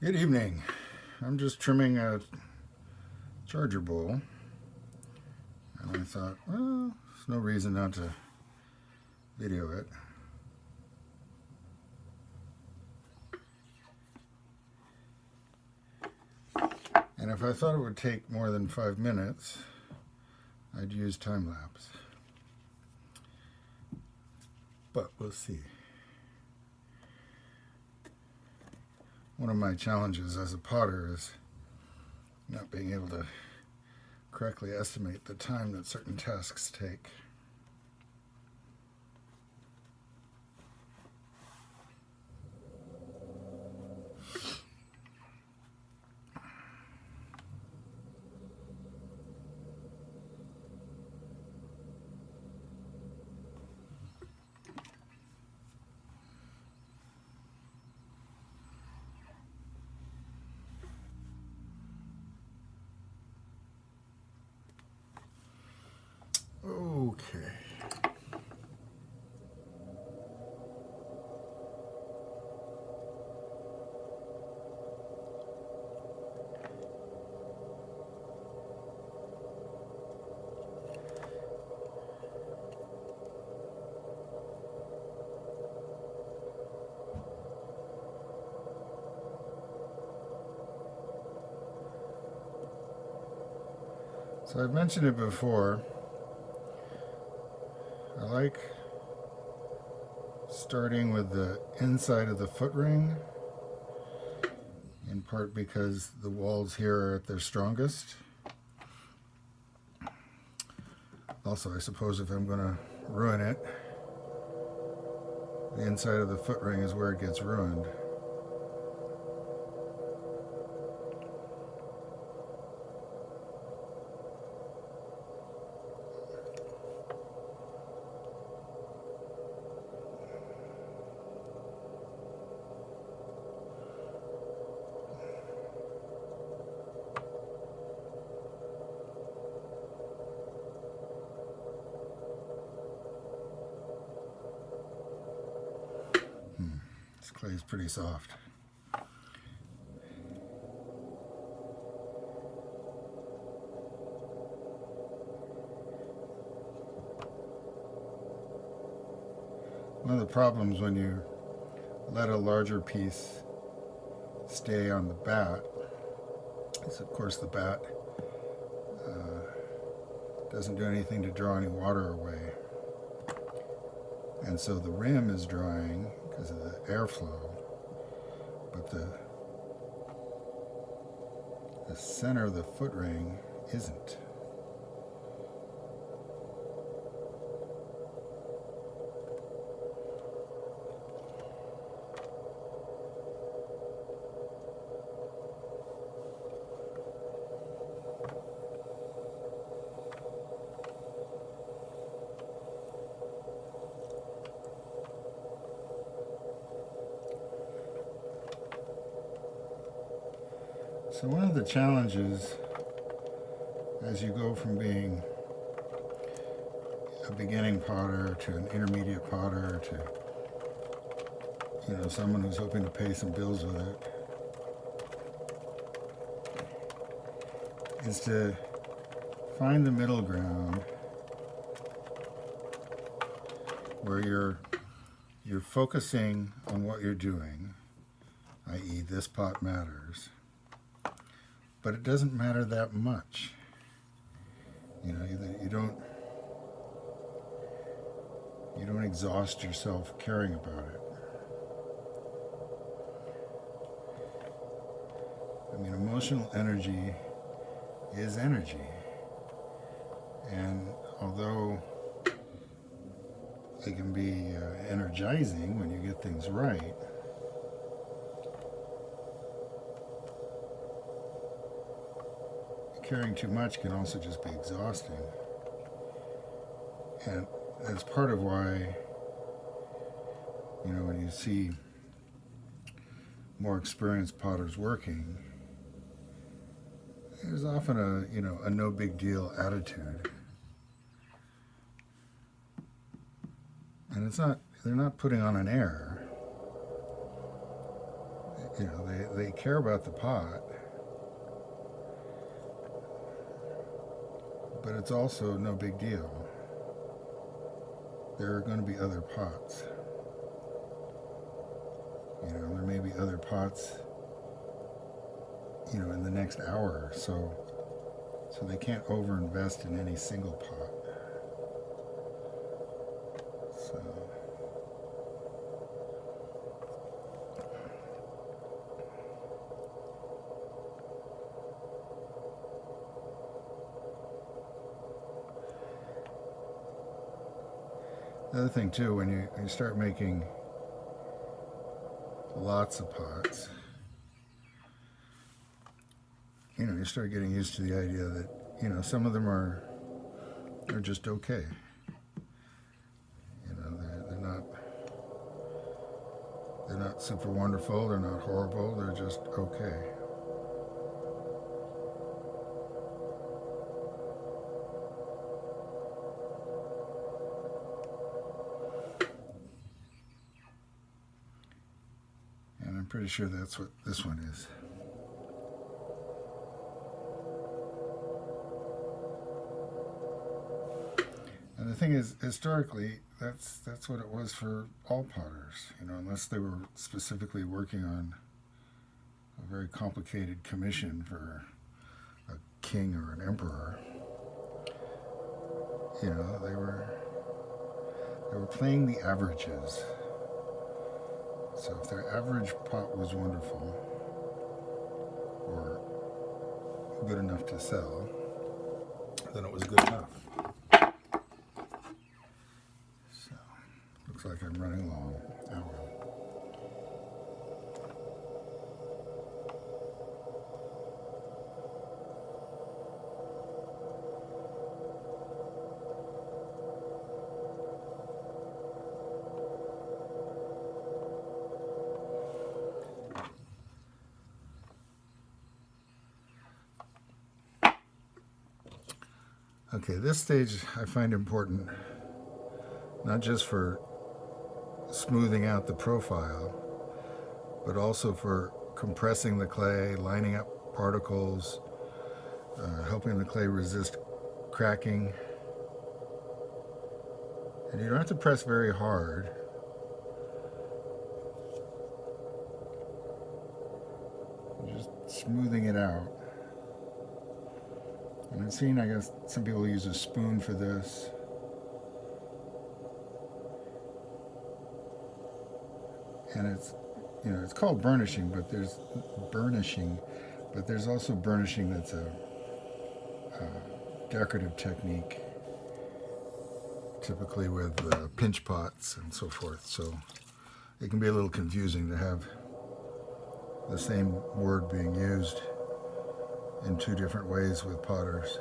Good evening. I'm just trimming a charger bowl, and I thought, well, there's no reason not to video it. And if I thought it would take more than 5 minutes, I'd use time lapse. But we'll see. One of my challenges as a potter is not being able to correctly estimate the time that certain tasks take. Okay. So I've mentioned it before. I like starting with the inside of the foot ring, in part because the walls here are at their strongest. Also, I suppose if I'm going to ruin it, the inside of the foot ring is where it gets ruined. This clay is pretty soft. One of the problems when you let a larger piece stay on the bat is, of course, the bat doesn't do anything to draw any water away. And so the rim is drying because of the airflow, but the center of the foot ring isn't. So one of the challenges as you go from being a beginning potter to an intermediate potter to someone who's hoping to pay some bills with it is to find the middle ground where you're focusing on what you're doing, i.e. this pot matters, but it doesn't matter that much. You don't exhaust yourself caring about it. I mean, emotional energy is energy, and although it can be energizing when you get things right, caring too much can also just be exhausting. And that's part of why, when you see more experienced potters working, there's often a no big deal attitude. And they're not putting on an air. you know, they care about the pot, but it's also no big deal. There are going to be other pots. You know, there may be other pots, you know, in the next hour or so. So they can't overinvest in any single pot. So the other thing too, when you start making lots of pots, you know, you start getting used to the idea that, you know, some of them are just okay. You know, they're not super wonderful, they're not horrible, they're just okay. And I'm pretty sure that's what this one is. And the thing is, historically, that's what it was for all potters, you know, unless they were specifically working on a very complicated commission for a king or an emperor. You know, they were playing the averages. So if their average pot was wonderful or good enough to sell, then it was good enough. So, looks like I'm running long. Oh well. Okay, this stage I find important, not just for smoothing out the profile, but also for compressing the clay, lining up particles, helping the clay resist cracking. And you don't have to press very hard. You're just smoothing it out. And I've seen, I guess, some people use a spoon for this. And it's, you know, it's called burnishing, but there's also burnishing that's a decorative technique, typically with pinch pots and so forth. So it can be a little confusing to have the same word being used in two different ways with potters.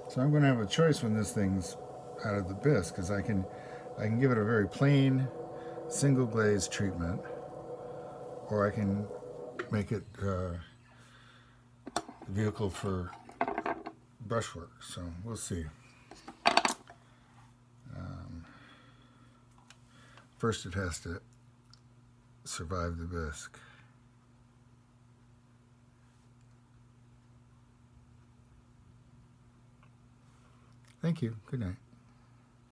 So I'm going to have a choice when this thing's out of the bisque, because I can give it a very plain single glaze treatment, or I can make it the vehicle for brushwork. So we'll see. First it has to survive the bisque. Thank you. Good night.